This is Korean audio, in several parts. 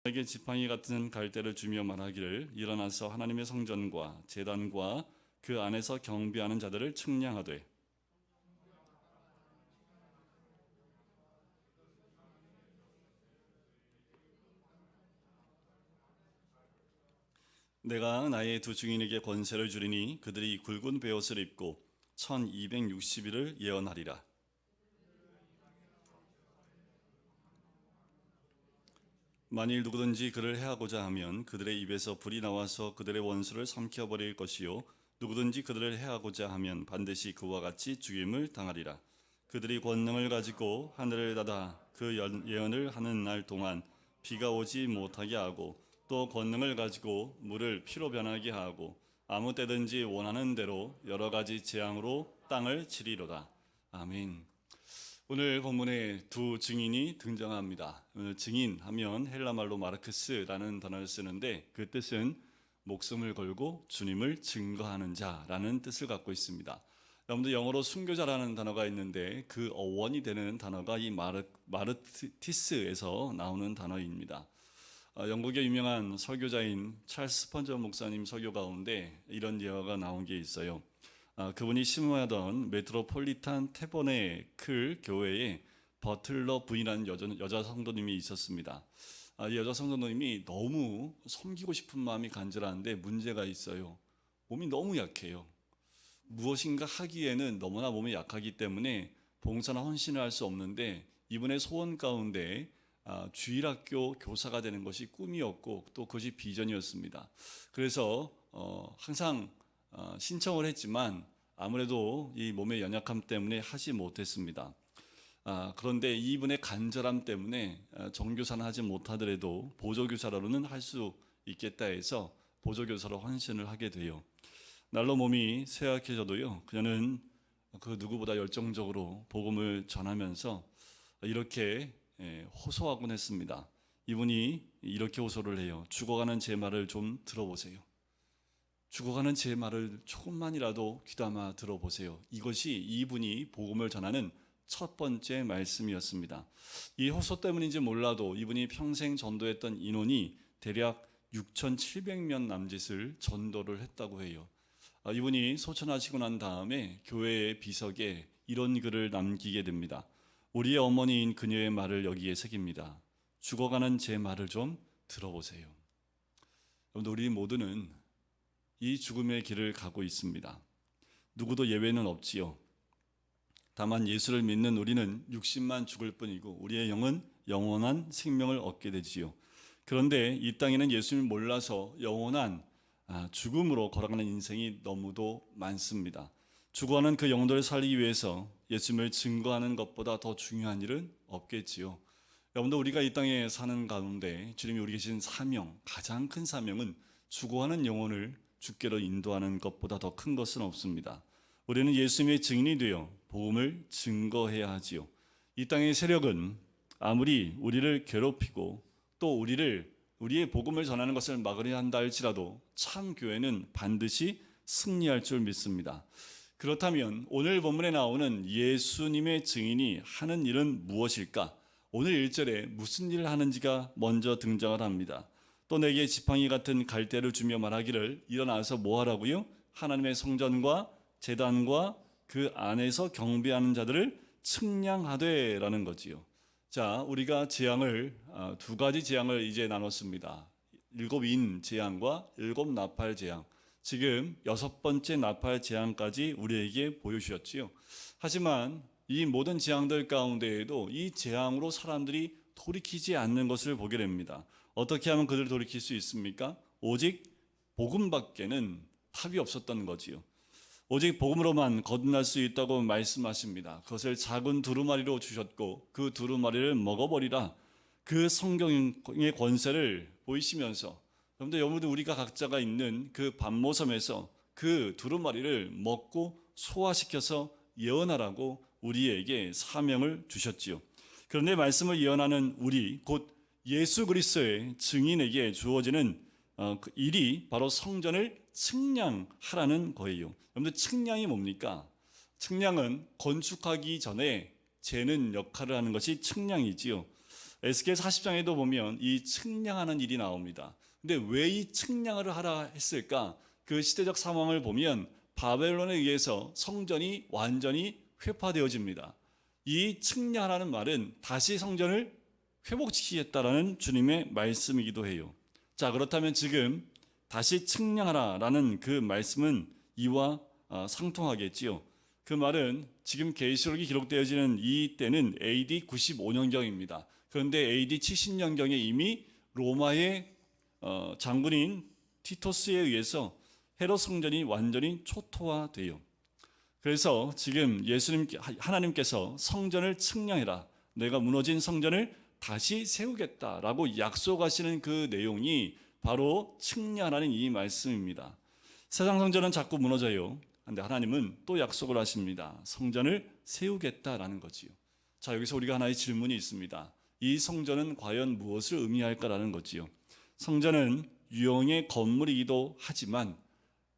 내게 지팡이 같은 갈대를 주며 말하기를 일어나서 하나님의 성전과 제단과 그 안에서 경배하는 자들을 측량하되 내가 나의 두 증인에게 권세를 주리니 그들이 굵은 베옷을 입고 1260일을 예언하리라. 만일 누구든지 그를 해하고자 하면 그들의 입에서 불이 나와서 그들의 원수를 삼켜버릴 것이요 누구든지 그들을 해하고자 하면 반드시 그와 같이 죽임을 당하리라. 그들이 권능을 가지고 하늘을 닫아 그 예언을 하는 날 동안 비가 오지 못하게 하고 또 권능을 가지고 물을 피로 변하게 하고 아무 때든지 원하는 대로 여러 가지 재앙으로 땅을 치리로다. 아멘. 오늘 본문에 두 증인이 등장합니다. 오늘 증인하면 헬라말로 마르크스라는 단어를 쓰는데 그 뜻은 목숨을 걸고 주님을 증거하는 자라는 뜻을 갖고 있습니다. 여러분들 영어로 순교자라는 단어가 있는데 그 어원이 되는 단어가 이 마르티스에서 나오는 단어입니다. 영국의 유명한 설교자인 찰스 스펀저 목사님 설교 가운데 이런 예화가 나온 게 있어요. 그분이 심무하던 메트로폴리탄 태버네클 교회에 버틀러 부인이라는 여자 성도님이 있었습니다. 이 여자 성도님이 너무 섬기고 싶은 마음이 간절한데 문제가 있어요. 몸이 너무 약해요. 무엇인가 하기에는 너무나 몸이 약하기 때문에 봉사나 헌신을 할 수 없는데 이분의 소원 가운데 주일학교 교사가 되는 것이 꿈이었고 또 그것이 비전이었습니다. 그래서 항상 신청을 했지만 아무래도 이 몸의 연약함 때문에 하지 못했습니다. 그런데 이분의 간절함 때문에 정교사는 하지 못하더라도 보조교사로는 할 수 있겠다 해서 보조교사로 헌신을 하게 돼요. 날로 몸이 쇠약해져도요, 그녀는 그 누구보다 열정적으로 복음을 전하면서 이렇게 호소하곤 했습니다. 이분이 이렇게 호소를 해요. 죽어가는 제 말을 좀 들어보세요. 죽어가는 제 말을 조금만이라도 귀담아 들어보세요. 이것이 이분이 복음을 전하는 첫 번째 말씀이었습니다. 이 호소 때문인지 몰라도 이분이 평생 전도했던 인원이 대략 6,700명 남짓을 전도를 했다고 해요. 이분이 소천하시고 난 다음에 교회의 비석에 이런 글을 남기게 됩니다. 우리의 어머니인 그녀의 말을 여기에 새깁니다. 죽어가는 제 말을 좀 들어보세요. 여러분, 우리 모두는 이 죽음의 길을 가고 있습니다. 누구도 예외는 없지요. 다만 예수를 믿는 우리는 육신만 죽을 뿐이고 우리의 영은 영원한 생명을 얻게 되지요. 그런데 이 땅에는 예수님을 몰라서 영원한 죽음으로 걸어가는 인생이 너무도 많습니다. 죽어가는 그 영혼들을 살리기 위해서 예수님을 증거하는 것보다 더 중요한 일은 없겠지요. 여러분들, 우리가 이 땅에 사는 가운데 주님이 우리 계신 사명, 가장 큰 사명은 죽어가는 영혼을 주께로 인도하는 것보다 더 큰 것은 없습니다. 우리는 예수님의 증인이 되어 복음을 증거해야 하지요. 이 땅의 세력은 아무리 우리를 괴롭히고 또 우리의 복음을 전하는 것을 막으려 한다 할지라도 참 교회는 반드시 승리할 줄 믿습니다. 그렇다면 오늘 본문에 나오는 예수님의 증인이 하는 일은 무엇일까? 오늘 1절에 무슨 일을 하는지가 먼저 등장을 합니다. 또 내게 지팡이 같은 갈대를 주며 말하기를 일어나서 뭐 하라고요? 하나님의 성전과 제단과 그 안에서 경배하는 자들을 측량하되 라는 거지요. 자, 우리가 재앙을 두 가지 재앙을 이제 나눴습니다. 7인 재앙과 7 나팔 재앙. 지금 6번째 나팔 재앙까지 우리에게 보여주셨지요. 하지만 이 모든 재앙들 가운데에도 이 재앙으로 사람들이 돌이키지 않는 것을 보게 됩니다. 어떻게 하면 그들을 돌이킬 수 있습니까? 오직 복음밖에는 답이 없었던 거지요. 오직 복음으로만 거듭날 수 있다고 말씀하십니다. 그것을 작은 두루마리로 주셨고 그 두루마리를 먹어버리라. 그 성경의 권세를 보이시면서 여러분들 우리가 각자가 있는 그 반모섬에서 그 두루마리를 먹고 소화시켜서 예언하라고 우리에게 사명을 주셨지요. 그런데 말씀을 예언하는 우리 곧 예수 그리스도의 증인에게 주어지는 그 일이 바로 성전을 측량하라는 거예요. 여러분들, 측량이 뭡니까? 측량은 건축하기 전에 재는 역할을 하는 것이 측량이지요. 에스겔 40장에도 보면 이 측량하는 일이 나옵니다. 근데 왜 이 측량을 하라 했을까? 그 시대적 상황을 보면 바벨론에 의해서 성전이 완전히 회파되어집니다. 이 측량하라는 말은 다시 성전을 회복시키겠다라는 주님의 말씀이기도 해요. 자, 그렇다면 지금 다시 측량하라라는 그 말씀은 이와 상통하겠지요. 그 말은 지금 계시록이 기록되어지는 이 때는 AD 95년경입니다. 그런데 AD 70년경에 이미 로마의 장군인 티토스에 의해서 헤롯 성전이 완전히 초토화돼요. 그래서 지금 하나님께서 성전을 측량해라, 내가 무너진 성전을 다시 세우겠다라고 약속하시는 그 내용이 바로 측량하라는 이 말씀입니다. 세상 성전은 자꾸 무너져요. 그런데 하나님은 또 약속을 하십니다. 성전을 세우겠다라는 거지요. 자, 여기서 우리가 하나의 질문이 있습니다. 이 성전은 과연 무엇을 의미할까라는 거지요. 성전은 유형의 건물이기도 하지만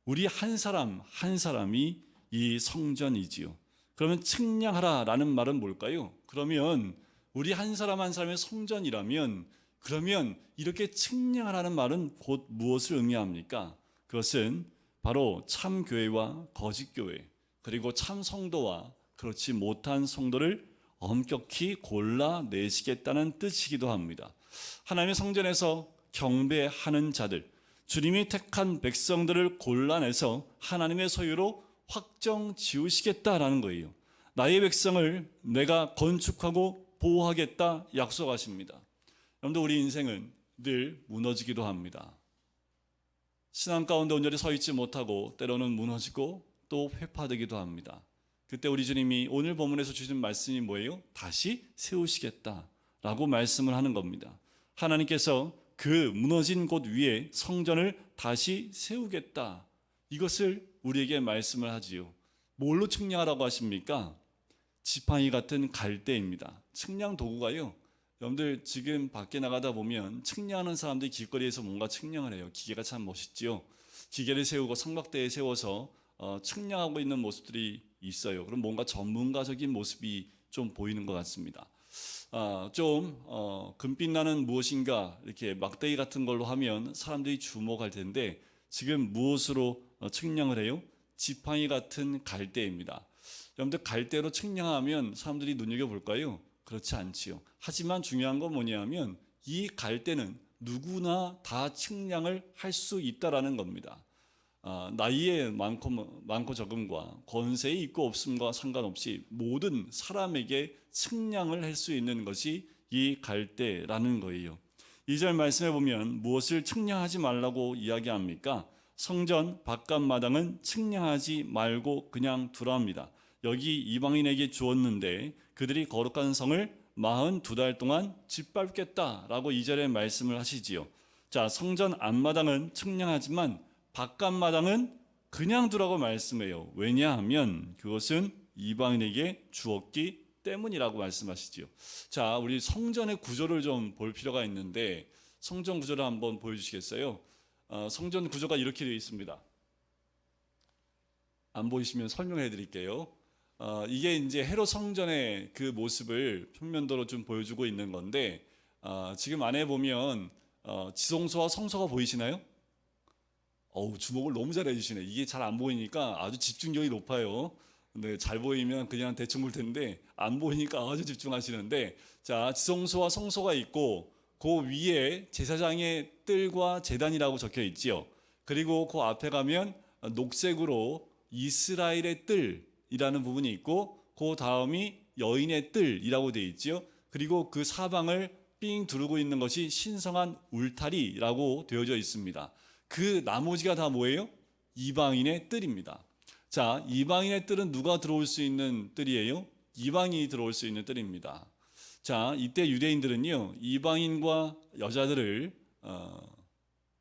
우리 한 사람 한 사람이 이 성전이지요. 그러면 측량하라라는 말은 뭘까요? 그러면 우리 한 사람 한 사람의 성전이라면 그러면 이렇게 측량하라는 말은 곧 무엇을 의미합니까? 그것은 바로 참 교회와 거짓 교회, 그리고 참 성도와 그렇지 못한 성도를 엄격히 골라내시겠다는 뜻이기도 합니다. 하나님의 성전에서 경배하는 자들, 주님이 택한 백성들을 골라내서 하나님의 소유로 확정 지으시겠다라는 거예요. 나의 백성을 내가 건축하고 보호하겠다 약속하십니다. 여러분들, 우리 인생은 늘 무너지기도 합니다. 신앙 가운데 온전히 서 있지 못하고 때로는 무너지고 또 회파되기도 합니다. 그때 우리 주님이 오늘 본문에서 주신 말씀이 뭐예요? 다시 세우시겠다라고 말씀을 하는 겁니다. 하나님께서 그 무너진 곳 위에 성전을 다시 세우겠다, 이것을 우리에게 말씀을 하지요. 뭘로 측량하라고 하십니까? 지팡이 같은 갈대입니다. 측량 도구가요, 여러분들 지금 밖에 나가다 보면 측량하는 사람들이 길거리에서 뭔가 측량을 해요. 기계가 참 멋있지요. 기계를 세우고 삼각대에 세워서 측량하고 있는 모습들이 있어요. 그럼 뭔가 전문가적인 모습이 좀 보이는 것 같습니다. 금빛 나는 무엇인가 이렇게 막대기 같은 걸로 하면 사람들이 주목할 텐데 지금 무엇으로 측량을 해요? 지팡이 같은 갈대입니다. 여러분들, 갈대로 측량하면 사람들이 눈여겨볼까요? 그렇지 않지요. 하지만 중요한 건 뭐냐면 이 갈대는 누구나 다 측량을 할 수 있다라는 겁니다. 나이에 많고 적음과 권세에 있고 없음과 상관없이 모든 사람에게 측량을 할 수 있는 것이 이 갈대라는 거예요. 2절 말씀에 보면 무엇을 측량하지 말라고 이야기합니까? 성전 바깥 마당은 측량하지 말고 그냥 두라합니다. 여기 이방인에게 주었는데 그들이 거룩한 성을 42달 동안 짓밟겠다라고 2절에 말씀을 하시지요. 자, 성전 앞마당은 측량하지만 바깥 마당은 그냥 두라고 말씀해요. 왜냐하면 그것은 이방인에게 주었기 때문이라고 말씀하시지요. 자, 우리 성전의 구조를 좀 볼 필요가 있는데 성전 구조를 한번 보여주시겠어요? 성전 구조가 이렇게 되어 있습니다. 안 보이시면 설명해 드릴게요. 이게 이제 헤롯 성전의 그 모습을 평면도로 좀 보여주고 있는 건데 지금 안에 보면 지성소와 성소가 보이시나요? 주목을 너무 잘 해주시네. 이게 잘 안 보이니까 아주 집중력이 높아요. 근데 잘 보이면 그냥 대충 볼 텐데 안 보이니까 아주 집중하시는데, 자, 지성소와 성소가 있고 그 위에 제사장의 뜰과 제단이라고 적혀 있지요. 그리고 그 앞에 가면 녹색으로 이스라엘의 뜰이라는 부분이 있고 그 다음이 여인의 뜰이라고 되어 있지요. 그리고 그 사방을 삥 두르고 있는 것이 신성한 울타리라고 되어져 있습니다. 그 나머지가 다 뭐예요? 이방인의 뜰입니다. 자, 이방인의 뜰은 누가 들어올 수 있는 뜰이에요? 이방인이 들어올 수 있는 뜰입니다. 자, 이때 유대인들은요, 이방인과 여자들을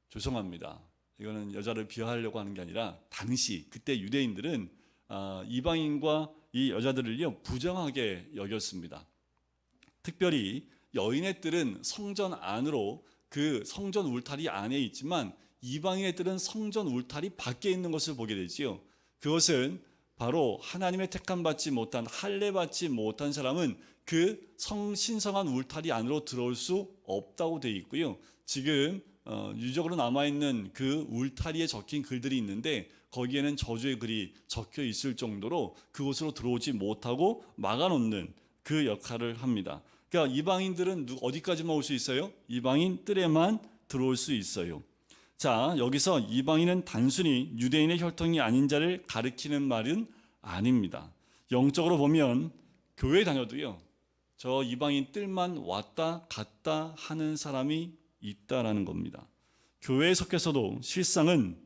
죄송합니다. 이거는 여자를 비하하려고 하는 게 아니라 당시 그때 유대인들은 이방인과 이 여자들을요 부정하게 여겼습니다. 특별히 여인의 뜰은 성전 안으로 그 성전 울타리 안에 있지만 이방인의 뜰은 성전 울타리 밖에 있는 것을 보게 되지요. 그것은 바로 하나님의 택함 받지 못한, 할례 받지 못한 사람은 그 신성한 울타리 안으로 들어올 수 없다고 되어 있고요. 지금 유적으로 남아있는 그 울타리에 적힌 글들이 있는데 거기에는 저주의 글이 적혀 있을 정도로 그곳으로 들어오지 못하고 막아놓는 그 역할을 합니다. 그러니까 이방인들은 어디까지만 올 수 있어요? 이방인 뜰에만 들어올 수 있어요. 자, 여기서 이방인은 단순히 유대인의 혈통이 아닌 자를 가리키는 말은 아닙니다. 영적으로 보면 교회 다녀도요, 저 이방인 뜰만 왔다 갔다 하는 사람이 있다라는 겁니다. 교회에 속해서도 실상은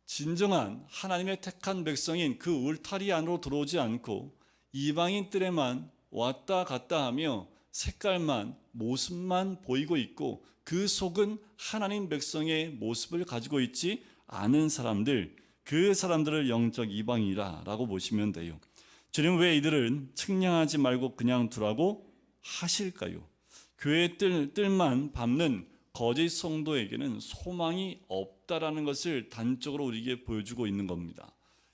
진정한 하나님의 택한 백성인 그 울타리 안으로 들어오지 않고 이방인 뜰에만 왔다 갔다 하며 색깔만, 모습만 보이고 있고 그 속은 하나님 백성의 모습을 가지고 있지 않은 사람들, 그 사람들을 영적 이방인이라고 보시면 돼요. 주님 왜 이들은 측량하지 말고 그냥 두라고 하실까요? 교회의 뜰만 밟는 거짓 성도에게는 소망이 없다라는 것을 단적으로 우리에게 보여주고 있는 겁니다.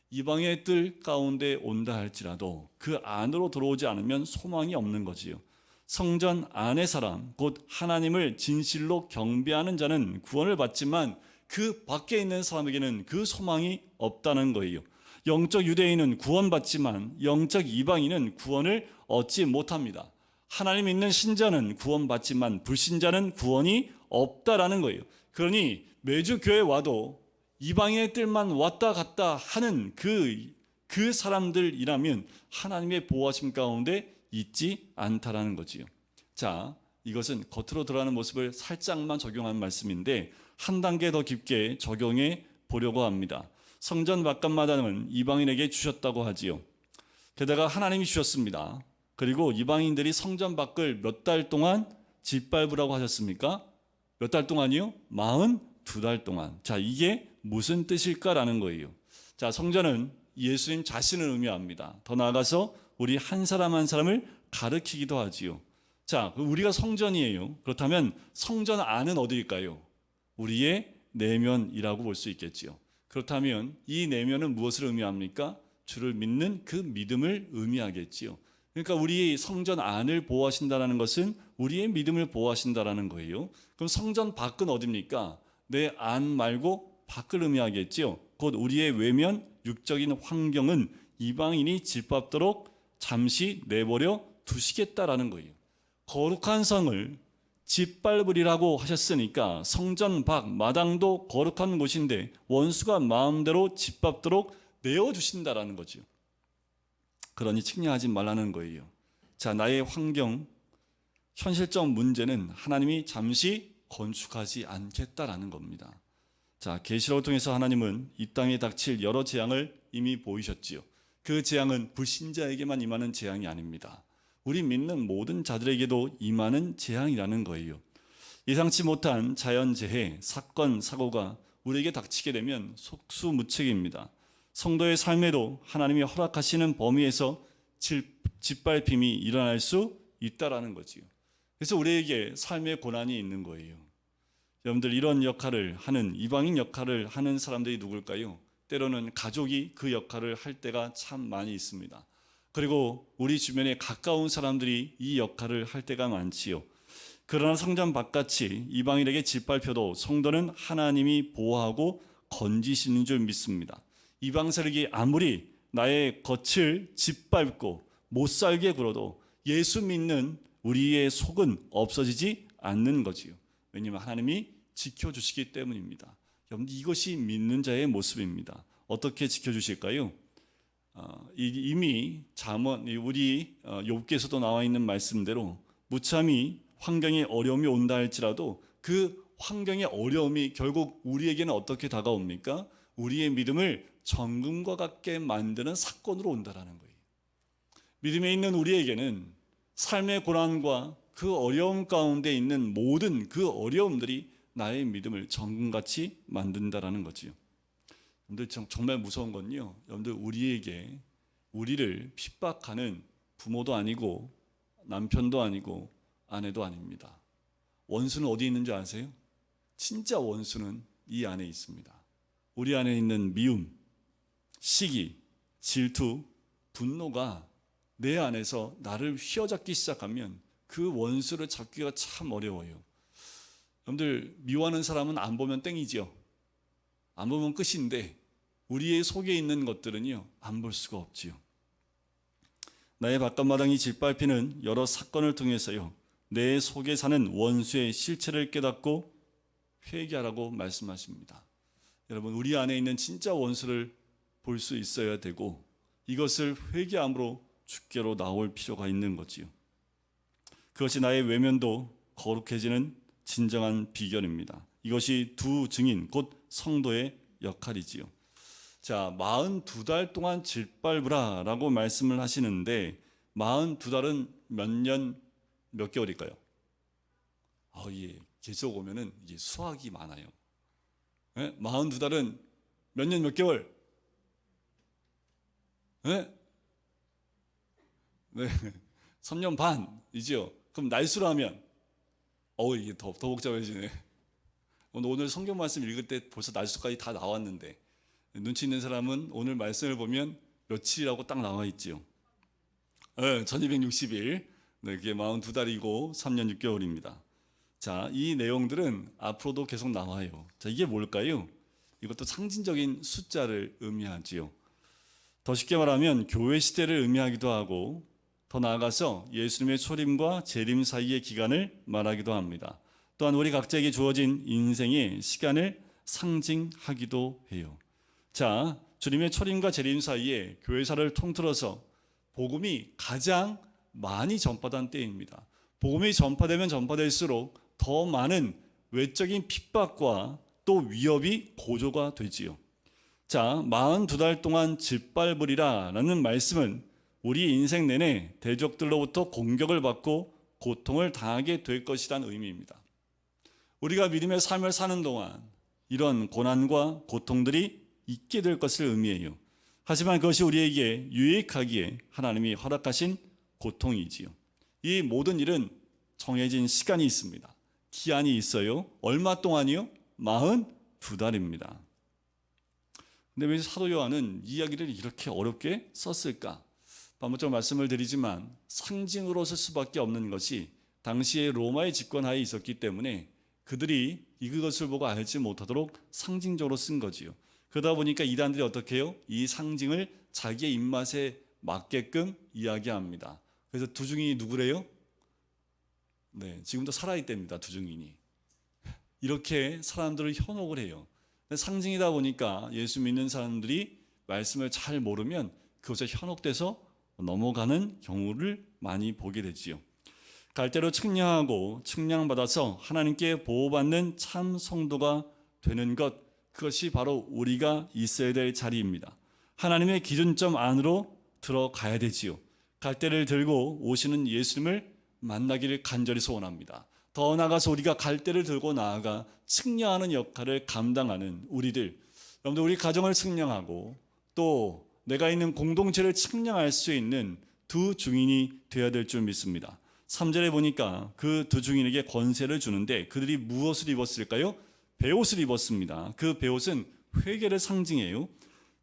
이방의 뜰 가운데 온다 할지라도 그 안으로 들어오지 않으면 소망이 없는 거지요. 성전 안의 사람, 곧 하나님을 진실로 경배하는 자는 구원을 받지만 그 밖에 있는 사람에게는 그 소망이 없다는 거예요. 영적 유대인은 구원받지만 영적 이방인은 구원을 얻지 못합니다. 하나님 믿는 신자는 구원받지만 불신자는 구원이 없다라는 거예요. 그러니 매주 교회 와도 이방인의 뜰만 왔다 갔다 하는 그 사람들이라면 하나님의 보호하심 가운데 있지 않다라는 거지요. 자, 이것은 겉으로 드러나는 모습을 살짝만 적용한 말씀인데 한 단계 더 깊게 적용해 보려고 합니다. 성전 바깥마당은 이방인에게 주셨다고 하지요. 게다가 하나님이 주셨습니다. 그리고 이방인들이 성전 밖을 몇 달 동안 짓밟으라고 하셨습니까? 몇 달 동안이요? 42달 동안. 자, 이게 무슨 뜻일까라는 거예요. 자, 성전은 예수님 자신을 의미합니다. 더 나아가서 우리 한 사람 한 사람을 가르치기도 하지요. 자, 우리가 성전이에요. 그렇다면 성전 안은 어디일까요? 우리의 내면이라고 볼 수 있겠지요. 그렇다면 이 내면은 무엇을 의미합니까? 주를 믿는 그 믿음을 의미하겠지요. 그러니까 우리 성전 안을 보호하신다는 것은 우리의 믿음을 보호하신다는 거예요. 그럼 성전 밖은 어디입니까? 내 안 말고 밖을 의미하겠지요. 곧 우리의 외면, 육적인 환경은 이방인이 짓밟도록 잠시 내버려 두시겠다라는 거예요. 거룩한 성을 짓밟으리라고 하셨으니까 성전 밖 마당도 거룩한 곳인데 원수가 마음대로 짓밟도록 내어주신다라는 거죠. 그러니 측량하지 말라는 거예요. 자, 나의 환경, 현실적 문제는 하나님이 잠시 건축하지 않겠다라는 겁니다. 자, 계시록을 통해서 하나님은 이 땅에 닥칠 여러 재앙을 이미 보이셨지요. 그 재앙은 불신자에게만 임하는 재앙이 아닙니다. 우리 믿는 모든 자들에게도 임하는 재앙이라는 거예요. 예상치 못한 자연재해, 사건, 사고가 우리에게 닥치게 되면 속수무책입니다. 성도의 삶에도 하나님이 허락하시는 범위에서 짓밟힘이 일어날 수 있다라는 거지요. 그래서 우리에게 삶의 고난이 있는 거예요. 여러분들, 이런 역할을 하는, 이방인 역할을 하는 사람들이 누굴까요? 때로는 가족이 그 역할을 할 때가 참 많이 있습니다. 그리고 우리 주변에 가까운 사람들이 이 역할을 할 때가 많지요. 그러나 성전 바깥이 이방인에게 짓밟혀도 성도는 하나님이 보호하고 건지시는 줄 믿습니다. 이방 세력이 아무리 나의 겉을 짓밟고 못 살게 굴어도 예수 믿는 우리의 속은 없어지지 않는 거지요. 왜냐하면 하나님이 지켜주시기 때문입니다. 여러분, 이것이 믿는 자의 모습입니다. 어떻게 지켜주실까요? 이미 잠언, 우리 욥기에서도 나와 있는 말씀대로 무참히 환경에 어려움이 온다 할지라도 그 환경의 어려움이 결국 우리에게는 어떻게 다가옵니까? 우리의 믿음을 정금과 같게 만드는 사건으로 온다라는 거예요. 믿음에 있는 우리에게는 삶의 고난과 그 어려움 가운데 있는 모든 그 어려움들이 나의 믿음을 정금같이 만든다라는 거지요. 여러분들, 정말 무서운 건요, 여러분들, 우리를 핍박하는 부모도 아니고 남편도 아니고 아내도 아닙니다. 원수는 어디 있는지 아세요? 진짜 원수는 이 안에 있습니다. 우리 안에 있는 미움, 시기, 질투, 분노가 내 안에서 나를 휘어잡기 시작하면 그 원수를 잡기가 참 어려워요. 여러분들, 미워하는 사람은 안 보면 땡이죠. 안 보면 끝인데 우리의 속에 있는 것들은요, 안 볼 수가 없지요. 나의 바깥마당이 짓밟히는 여러 사건을 통해서요, 내 속에 사는 원수의 실체를 깨닫고 회개하라고 말씀하십니다. 여러분, 우리 안에 있는 진짜 원수를 볼 수 있어야 되고, 이것을 회개함으로 주께로 나올 필요가 있는 거지요. 그것이 나의 외면도 거룩해지는 진정한 비결입니다. 이것이 두 증인, 곧 성도의 역할이지요. 자, 42달 동안 짓밟으라 라고 말씀을 하시는데, 42달은 몇 년, 몇 개월일까요? 예, 계속 오면은 이게 수학이 많아요. 42달은 몇 년, 몇 개월? 네? 3년 반이지요. 그럼 날수로 하면, 이게 더 복잡해지네. 오늘 성경 말씀 읽을 때 벌써 날수까지 다 나왔는데, 눈치 있는 사람은 오늘 말씀을 보면 며칠이라고 딱 나와 있지요. 1260일. 그게 42달이고 3년 6개월입니다. 자, 이 내용들은 앞으로도 계속 나와요. 자, 이게 뭘까요? 이것도 상징적인 숫자를 의미하지요. 더 쉽게 말하면 교회 시대를 의미하기도 하고, 더 나아가서 예수님의 초림과 재림 사이의 기간을 말하기도 합니다. 또한 우리 각자에게 주어진 인생의 시간을 상징하기도 해요. 자, 주님의 초림과 재림 사이에 교회사를 통틀어서 복음이 가장 많이 전파된 때입니다. 복음이 전파되면 전파될수록 더 많은 외적인 핍박과 또 위협이 고조가 되지요. 자, 42달 동안 짓밟으리라 라는 말씀은 우리 인생 내내 대적들로부터 공격을 받고 고통을 당하게 될 것이라는 의미입니다. 우리가 믿음의 삶을 사는 동안 이런 고난과 고통들이 있게 될 것을 의미해요. 하지만 그것이 우리에게 유익하기에 하나님이 허락하신 고통이지요. 이 모든 일은 정해진 시간이 있습니다. 기한이 있어요. 얼마 동안이요? 42달입니다. 근데 왜 사도 요한은 이야기를 이렇게 어렵게 썼을까? 반복적으로 말씀을 드리지만 상징으로 쓸 수밖에 없는 것이 당시에 로마의 집권하에 있었기 때문에 그들이 이것을 보고 알지 못하도록 상징적으로 쓴 거지요. 그러다 보니까 이단들이 어떻게 해요? 이 상징을 자기의 입맛에 맞게끔 이야기합니다. 그래서 두 증인이 누구래요? 지금도 살아있답니다. 두 증인이. 이렇게 사람들을 현혹을 해요. 상징이다 보니까 예수 믿는 사람들이 말씀을 잘 모르면 그것에 현혹돼서 넘어가는 경우를 많이 보게 되지요. 갈대로 측량하고 측량받아서 하나님께 보호받는 참 성도가 되는 것, 그것이 바로 우리가 있어야 될 자리입니다. 하나님의 기준점 안으로 들어가야 되지요. 갈대를 들고 오시는 예수님을 만나기를 간절히 소원합니다. 더 나아가서 우리가 갈대를 들고 나아가 측량하는 역할을 감당하는 우리들, 여러분들, 우리 가정을 측량하고 또 내가 있는 공동체를 측량할 수 있는 두 증인이 되어야 될 줄 믿습니다. 3절에 보니까 그 두 증인에게 권세를 주는데 그들이 무엇을 입었을까요? 베옷을 입었습니다. 그 베옷은 회개를 상징해요.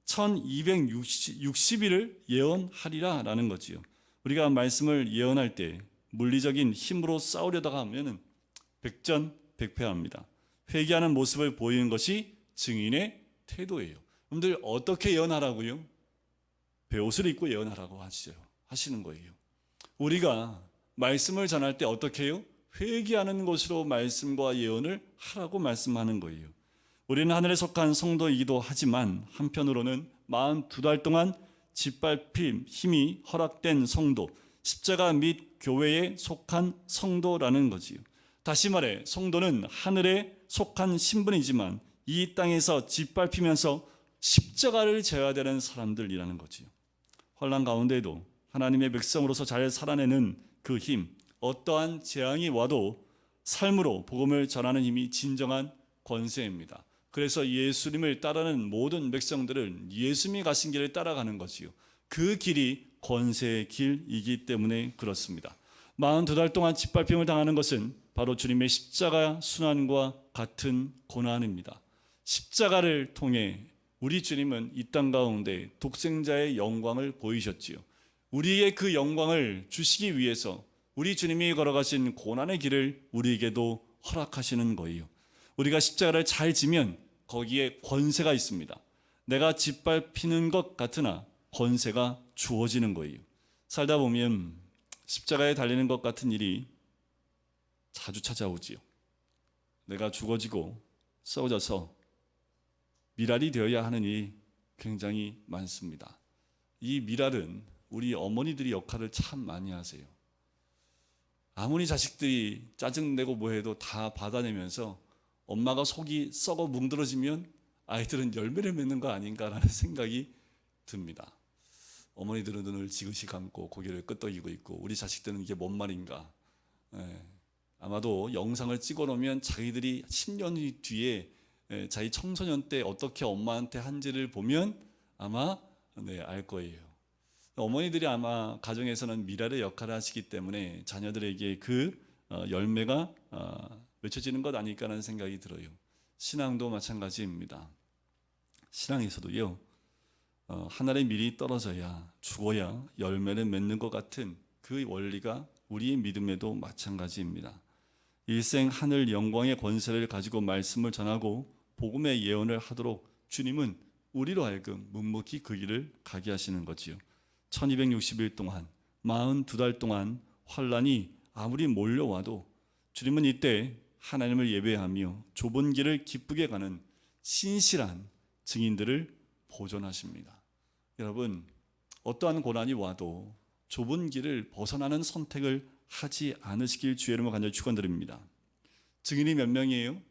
1260일을 예언하리라 라는 거지요. 우리가 말씀을 예언할 때 물리적인 힘으로 싸우려다가 하면 백전백패합니다. 회개하는 모습을 보이는 것이 증인의 태도예요. 여러분들, 어떻게 예언하라고요? 베옷을 입고 예언하라고 하시는 거예요. 우리가 말씀을 전할 때 어떻게 해요? 회개하는 것으로 말씀과 예언을 하라고 말씀하는 거예요. 우리는 하늘에 속한 성도이기도 하지만 한편으로는 42달 동안 짓밟힐 힘이 허락된 성도, 십자가 및 교회에 속한 성도라는 거지요. 다시 말해 성도는 하늘에 속한 신분이지만 이 땅에서 짓밟히면서 십자가를 져야 되는 사람들이라는 거지요. 환난 가운데도 하나님의 백성으로서 잘 살아내는 그 힘, 어떠한 재앙이 와도 삶으로 복음을 전하는 힘이 진정한 권세입니다. 그래서 예수님을 따르는 모든 백성들은 예수님이 가신 길을 따라가는 거지요. 그 길이 권세의 길이기 때문에 그렇습니다. 42달 동안 짓밟힘을 당하는 것은 바로 주님의 십자가 순환과 같은 고난입니다. 십자가를 통해 우리 주님은 이 땅 가운데 독생자의 영광을 보이셨지요. 우리의 그 영광을 주시기 위해서 우리 주님이 걸어가신 고난의 길을 우리에게도 허락하시는 거예요. 우리가 십자가를 잘 지면 거기에 권세가 있습니다. 내가 짓밟히는 것 같으나 권세가 주어지는 거예요. 살다 보면 십자가에 달리는 것 같은 일이 자주 찾아오지요. 내가 죽어지고 썩어져서 미랄이 되어야 하는 일이 굉장히 많습니다. 이 미랄은 우리 어머니들이 역할을 참 많이 하세요. 아무리 자식들이 짜증내고 뭐해도 다 받아내면서 엄마가 속이 썩어 뭉들어지면 아이들은 열매를 맺는 거 아닌가라는 생각이 듭니다. 어머니들은 눈을 지그시 감고 고개를 끄덕이고 있고 우리 자식들은 이게 뭔 말인가. 아마도 영상을 찍어놓으면 자기들이 10년 뒤에 자기 청소년 때 어떻게 엄마한테 한지를 보면 아마 알 거예요. 어머니들이 아마 가정에서는 미랄의 역할을 하시기 때문에 자녀들에게 그 열매가 맺혀지는 것 아닐까라는 생각이 들어요. 신앙도 마찬가지입니다. 신앙에서도요, 하늘의 밀이 떨어져야 죽어야 열매를 맺는 것 같은 그 원리가 우리의 믿음에도 마찬가지입니다. 일생 하늘 영광의 권세를 가지고 말씀을 전하고 복음의 예언을 하도록 주님은 우리로 하여금 묵묵히 그 길을 가게 하시는 거지요. 1260일 동안 42달 동안 환란이 아무리 몰려와도 주님은 이때 하나님을 예배하며 좁은 길을 기쁘게 가는 신실한 증인들을 보존하십니다. 여러분, 어떠한 고난이 와도 좁은 길을 벗어나는 선택을 하지 않으시길 주의 이름으로 간절히 축원드립니다. 증인이 몇 명이에요?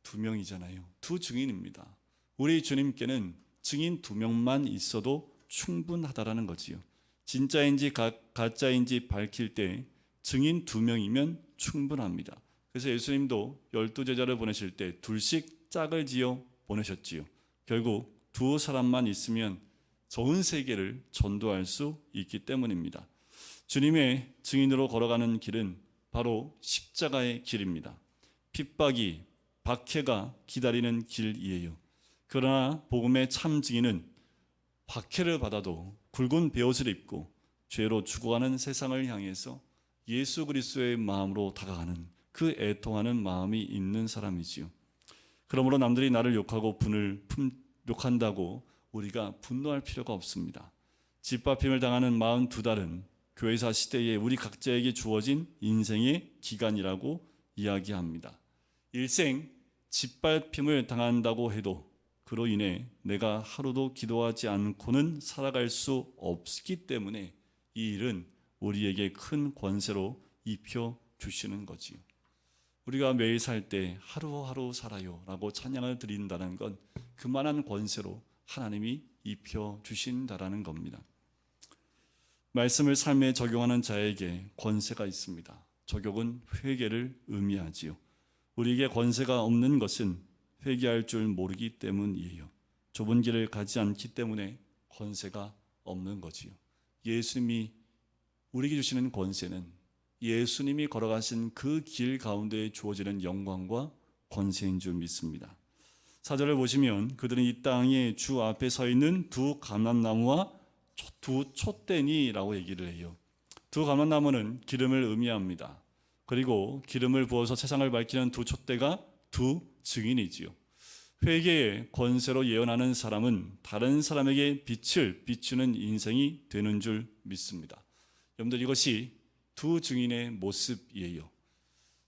2명이잖아요. 2 증인입니다. 우리 주님께는 증인 2명만 있어도 충분하다라는 거지요. 진짜인지 가짜인지 밝힐 때 증인 2명이면 충분합니다. 그래서 예수님도 12제자를 보내실 때 둘씩 짝을 지어 보내셨지요. 결국 2 사람만 있으면 전 세계를 전도할 수 있기 때문입니다. 주님의 증인으로 걸어가는 길은 바로 십자가의 길입니다. 핍박이, 박해가 기다리는 길이에요. 그러나 복음의 참 증인은 박해를 받아도 굵은 베옷을 입고 죄로 죽어가는 세상을 향해서 예수 그리스도의 마음으로 다가가는 그 애통하는 마음이 있는 사람이지요. 그러므로 남들이 나를 욕하고 욕한다고 우리가 분노할 필요가 없습니다. 짓밟힘을 당하는 42달은 교회사 시대에 우리 각자에게 주어진 인생의 기간이라고 이야기합니다. 일생 짓밟힘을 당한다고 해도 그로 인해 내가 하루도 기도하지 않고는 살아갈 수 없기 때문에 이 일은 우리에게 큰 권세로 입혀 주시는 거지요. 우리가 매일 살 때 하루하루 살아요 라고 찬양을 드린다는 건 그만한 권세로 하나님이 입혀 주신다라는 겁니다. 말씀을 삶에 적용하는 자에게 권세가 있습니다. 적용은 회개를 의미하지요. 우리에게 권세가 없는 것은 회개할 줄 모르기 때문이에요. 좁은 길을 가지 않기 때문에 권세가 없는 거지요. 예수님이 우리에게 주시는 권세는 예수님이 걸어가신 그 길 가운데 주어지는 영광과 권세인 줄 믿습니다. 4절을 보시면 그들은 이 땅에 주 앞에 서 있는 2 감람나무와 2 촛대니라고 얘기를 해요. 2 감람나무는 기름을 의미합니다. 그리고 기름을 부어서 세상을 밝히는 2 촛대가 2 증인이지요. 회개의 권세로 예언하는 사람은 다른 사람에게 빛을 비추는 인생이 되는 줄 믿습니다. 여러분들, 이것이 2 증인의 모습이에요.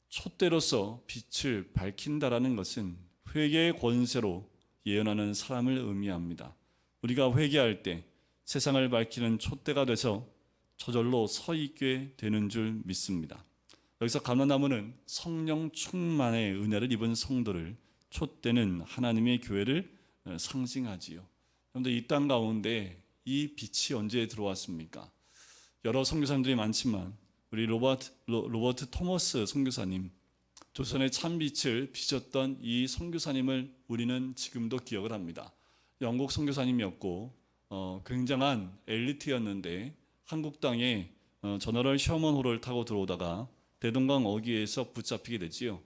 촛대로서 빛을 밝힌다라는 것은 회개의 권세로 예언하는 사람을 의미합니다. 우리가 회개할 때 세상을 밝히는 촛대가 돼서 저절로 서 있게 되는 줄 믿습니다. 여기서 감람나무는 성령 충만의 은혜를 입은 성도를, 촛대는 하나님의 교회를 상징하지요. 그런데 이 땅 가운데 이 빛이 언제 들어왔습니까? 여러 선교사님들이 많지만 우리 로버트 토머스 선교사님, 조선의 참빛을 비쳤던 이 선교사님을 우리는 지금도 기억을 합니다. 영국 선교사님이었고 굉장한 엘리트였는데 한국 땅에 저너럴 셔먼호를 타고 들어오다가 대동강 어귀에서 붙잡히게 되지요.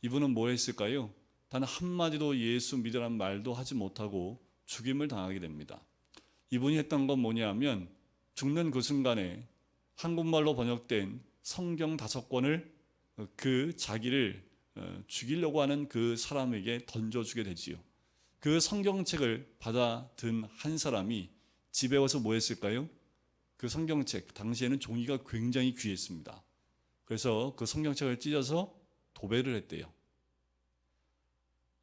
이분은 뭐 했을까요? 단 한마디도 예수 믿으라는 말도 하지 못하고 죽임을 당하게 됩니다. 이분이 했던 건 뭐냐면 죽는 그 순간에 한국말로 번역된 성경 5권을 그 자기를 죽이려고 하는 그 사람에게 던져주게 되지요. 그 성경책을 받아든 한 사람이 집에 와서 뭐 했을까요? 그 성경책, 당시에는 종이가 굉장히 귀했습니다. 그래서 그 성경책을 찢어서 도배를 했대요.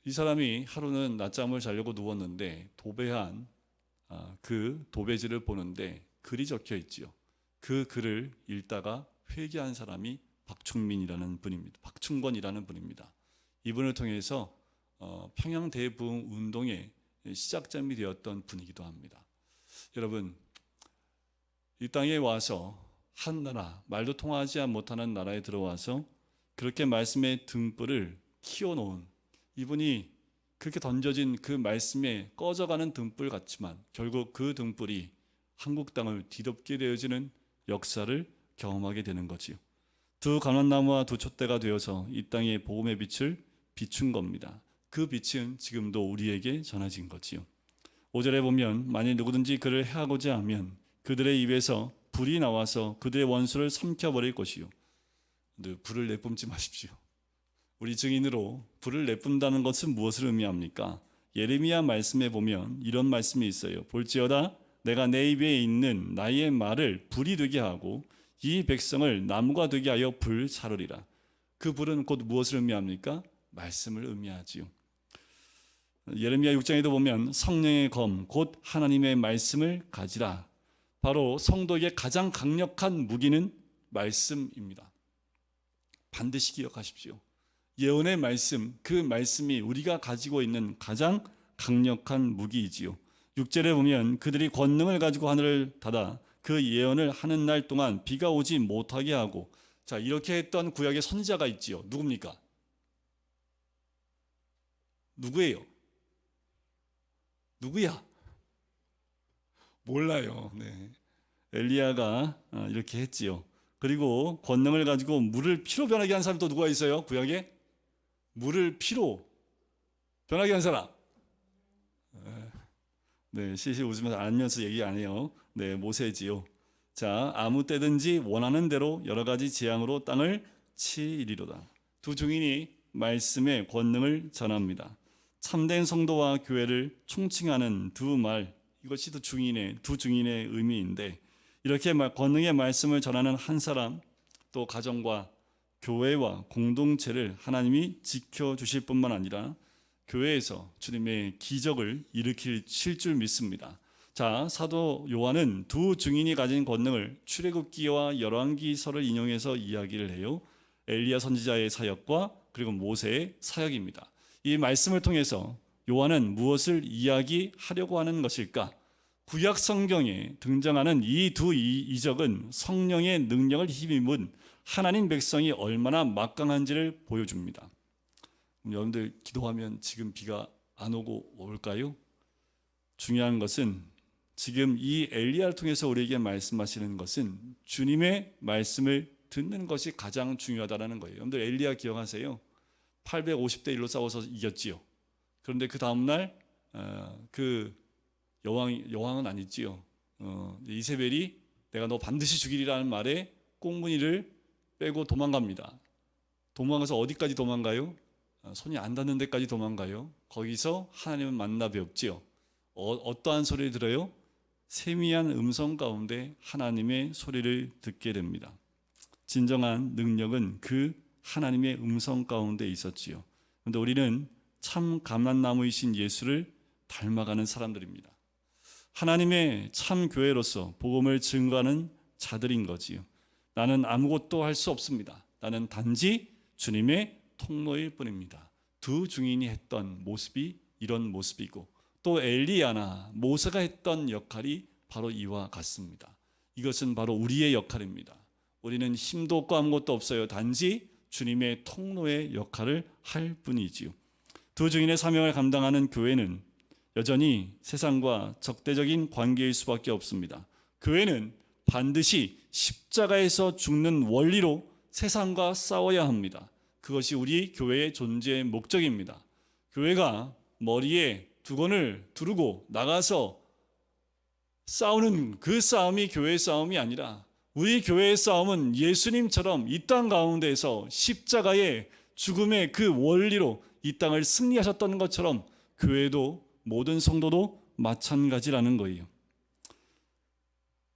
이 사람이 하루는 낮잠을 자려고 누웠는데 도배한 그 도배지를 보는데 글이 적혀 있지요. 그 글을 읽다가 회개한 사람이 박충민이라는 분입니다. 박충권이라는 분입니다. 이분을 통해서 평양 대부흥 운동의 시작점이 되었던 분이기도 합니다. 여러분, 이 땅에 와서 한 나라, 말도 통하지 못하는 나라에 들어와서 그렇게 말씀의 등불을 키워놓은 이분이 그렇게 던져진 그 말씀에 꺼져가는 등불 같지만 결국 그 등불이 한국 땅을 뒤덮게 되어지는 역사를 경험하게 되는 거지요. 두 감람나무와 두 촛대가 되어서 이 땅의 복음의 빛을 비춘 겁니다. 그 빛은 지금도 우리에게 전해진 거지요. 5절에 보면 만일 누구든지 그를 해하고자 하면 그들의 입에서 불이 나와서 그들의 원수를 삼켜버릴 것이요. 불을 내뿜지 마십시오. 우리 증인으로 불을 내뿜다는 것은 무엇을 의미합니까? 예레미야 말씀에 보면 이런 말씀이 있어요. 볼지어다 내가 내 입에 있는 나의 말을 불이 되게 하고 이 백성을 나무가 되게 하여 불 사르리라. 그 불은 곧 무엇을 의미합니까? 말씀을 의미하지요. 예레미야 6장에도 보면 성령의 검 곧 하나님의 말씀을 가지라. 바로 성도에게 가장 강력한 무기는 말씀입니다. 반드시 기억하십시오. 예언의 말씀, 그 말씀이 우리가 가지고 있는 가장 강력한 무기이지요. 6절에 보면 그들이 권능을 가지고 하늘을 닫아 그 예언을 하는 날 동안 비가 오지 못하게 하고, 자, 이렇게 했던 구약의 선지자가 있지요. 누굽니까? 누구예요? 누구야? 몰라요. 네. 엘리야가 이렇게 했지요. 그리고 권능을 가지고 물을 피로 변하게 한 사람이 또 누가 있어요? 구약에? 물을 피로 변하게 한 사람. 네, 시시 웃으면서 알면서 얘기 안 해요. 네, 모세지요. 자, 아무 때든지 원하는 대로 여러 가지 재앙으로 땅을 치리로다. 두 증인이 말씀의 권능을 전합니다. 참된 성도와 교회를 총칭하는 두 말, 이것이 두 증인의 의미인데, 이렇게 권능의 말씀을 전하는 한 사람, 또 가정과 교회와 공동체를 하나님이 지켜주실 뿐만 아니라 교회에서 주님의 기적을 일으키실 줄 믿습니다. 자, 사도 요한은 두 증인이 가진 권능을 출애굽기와 열왕기서를 인용해서 이야기를 해요. 엘리야 선지자의 사역과 그리고 모세의 사역입니다. 이 말씀을 통해서 요한은 무엇을 이야기하려고 하는 것일까? 구약 성경에 등장하는 이 두 이적은 성령의 능력을 힘입은 하나님 백성이 얼마나 막강한지를 보여줍니다. 여러분들 기도하면 지금 비가 안 오고 올까요? 중요한 것은 지금 이 엘리야를 통해서 우리에게 말씀하시는 것은 주님의 말씀을 듣는 것이 가장 중요하다는 거예요. 여러분들 엘리야 기억하세요? 850대 1로 싸워서 이겼지요. 그런데 그 다음날 그 여왕은 아니지요. 이세벨이 내가 너 반드시 죽이리라는 말에 꽁무니를 빼고 도망갑니다. 도망가서 어디까지 도망가요? 손이 안 닿는 데까지 도망가요. 거기서 하나님을 만나 뵙지요. 어떠한 소리를 들어요? 세미한 음성 가운데 하나님의 소리를 듣게 됩니다. 진정한 능력은 그 하나님의 음성 가운데 있었지요. 그런데 우리는 참 감람나무이신 예수를 닮아가는 사람들입니다. 하나님의 참 교회로서 복음을 증거하는 자들인 거지요. 나는 아무것도 할 수 없습니다. 나는 단지 주님의 통로일 뿐입니다. 두 증인이 했던 모습이 이런 모습이고, 또 엘리야나 모세가 했던 역할이 바로 이와 같습니다. 이것은 바로 우리의 역할입니다. 우리는 힘도 없고 아무것도 없어요. 단지 주님의 통로의 역할을 할 뿐이지요. 두 증인의 사명을 감당하는 교회는 여전히 세상과 적대적인 관계일 수밖에 없습니다. 교회는 반드시 십자가에서 죽는 원리로 세상과 싸워야 합니다. 그것이 우리 교회의 존재의 목적입니다. 교회가 머리에 두건을 두르고 나가서 싸우는 그 싸움이 교회의 싸움이 아니라 우리 교회의 싸움은 예수님처럼 이 땅 가운데에서 십자가의 죽음의 그 원리로 이 땅을 승리하셨던 것처럼 교회도 모든 성도도 마찬가지라는 거예요.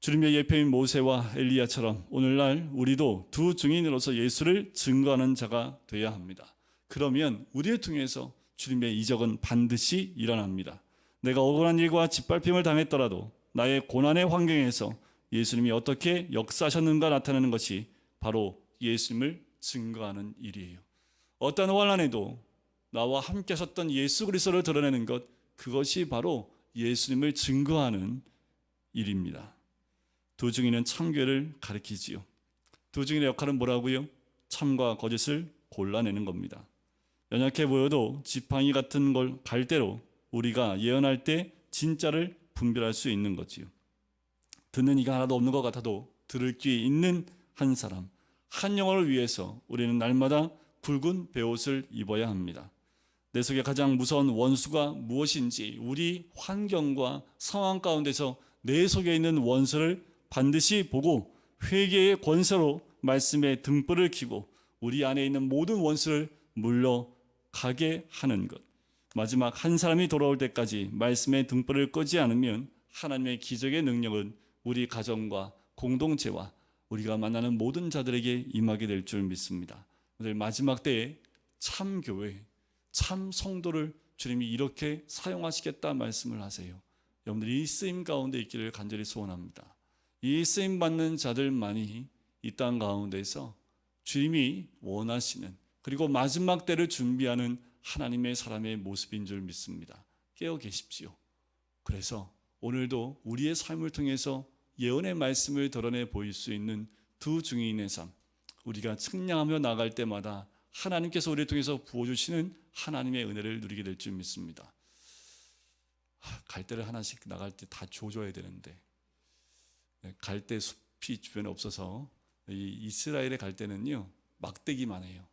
주님의 예표인 모세와 엘리야처럼 오늘날 우리도 두 증인으로서 예수를 증거하는 자가 되어야 합니다. 그러면 우리를 통해서 주님의 이적은 반드시 일어납니다. 내가 억울한 일과 짓밟힘을 당했더라도 나의 고난의 환경에서 예수님이 어떻게 역사하셨는가 나타내는 것이 바로 예수님을 증거하는 일이에요. 어떤 환난에도 나와 함께 하셨던 예수 그리스도를 드러내는 것, 그것이 바로 예수님을 증거하는 일입니다. 두 증인은 참교회를 가리키지요. 두 증인의 역할은 뭐라고요? 참과 거짓을 골라내는 겁니다. 연약해 보여도 지팡이 같은 걸 갈대로 우리가 예언할 때 진짜를 분별할 수 있는 거지요. 듣는 이가 하나도 없는 것 같아도 들을 귀 있는 한 사람, 한 영혼을 위해서 우리는 날마다 굵은 베옷을 입어야 합니다. 내 속에 가장 무서운 원수가 무엇인지, 우리 환경과 상황 가운데서 내 속에 있는 원수를 반드시 보고 회개의 권세로 말씀의 등불을 켜고 우리 안에 있는 모든 원수를 물러가게 하는 것. 마지막 한 사람이 돌아올 때까지 말씀의 등불을 끄지 않으면 하나님의 기적의 능력은 우리 가정과 공동체와 우리가 만나는 모든 자들에게 임하게 될 줄 믿습니다. 오늘 마지막 때에 참 교회, 참 성도를 주님이 이렇게 사용하시겠다 말씀을 하세요. 여러분들이 이 쓰임 가운데 있기를 간절히 소원합니다. 이 쓰임 받는 자들만이 이 땅 가운데서 주님이 원하시는, 그리고 마지막 때를 준비하는 하나님의 사람의 모습인 줄 믿습니다. 깨어 계십시오. 그래서 오늘도 우리의 삶을 통해서 예언의 말씀을 드러내 보일 수 있는 두 증인의 삶, 우리가 측량하며 나갈 때마다 하나님께서 우리를 통해서 부어주시는 하나님의 은혜를 누리게 될 줄 믿습니다. 갈대를 하나씩 나갈 때 다 조져야 되는데 갈대 숲이 주변에 없어서 이 이스라엘의 갈대는요 막대기만 해요.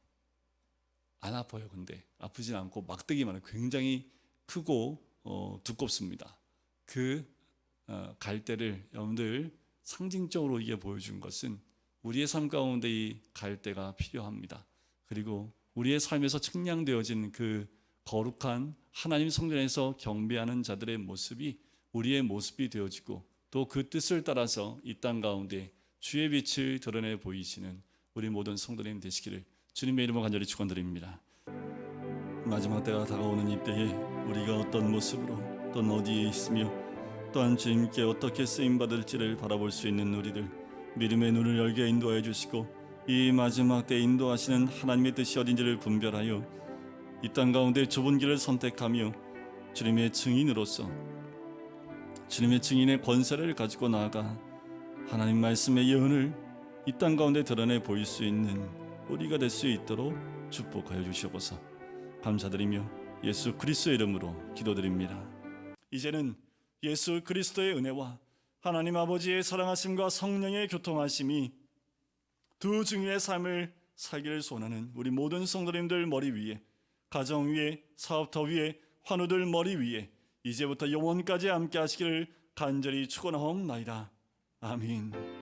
안 아파요. 근데 아프진 않고 막대기만 해요. 굉장히 크고 두껍습니다. 그 갈대를 여러분들 상징적으로 이게 보여준 것은 우리의 삶 가운데 이 갈대가 필요합니다. 그리고 우리의 삶에서 측량되어진 그 거룩한 하나님 성전에서 경배하는 자들의 모습이 우리의 모습이 되어지고 또 그 뜻을 따라서 이 땅 가운데 주의 빛을 드러내 보이시는 우리 모든 성도님 되시기를 주님의 이름으로 간절히 축원드립니다. 마지막 때가 다가오는 이때에 우리가 어떤 모습으로 또 어디에 있으며 또한 주님께 어떻게 쓰임받을지를 바라볼 수 있는 우리들, 믿음의 눈을 열게 인도해 주시고 이 마지막 때 인도하시는 하나님의 뜻이 어딘지를 분별하여 이 땅 가운데 좁은 길을 선택하며 주님의 증인으로서 주님의 증인의 권세를 가지고 나아가 하나님 말씀의 예언을 이 땅 가운데 드러내 보일 수 있는 우리가 될 수 있도록 축복하여 주시옵소서. 감사드리며 예수 그리스도의 이름으로 기도드립니다. 이제는 예수 그리스도의 은혜와 하나님 아버지의 사랑하심과 성령의 교통하심이 두 증인의 삶을 살기를 소원하는 우리 모든 성도님들 머리 위에, 가정 위에, 사업터 위에, 환우들 머리 위에 이제부터 영원까지 함께 하시기를 간절히 축원하옵나이다. 아멘.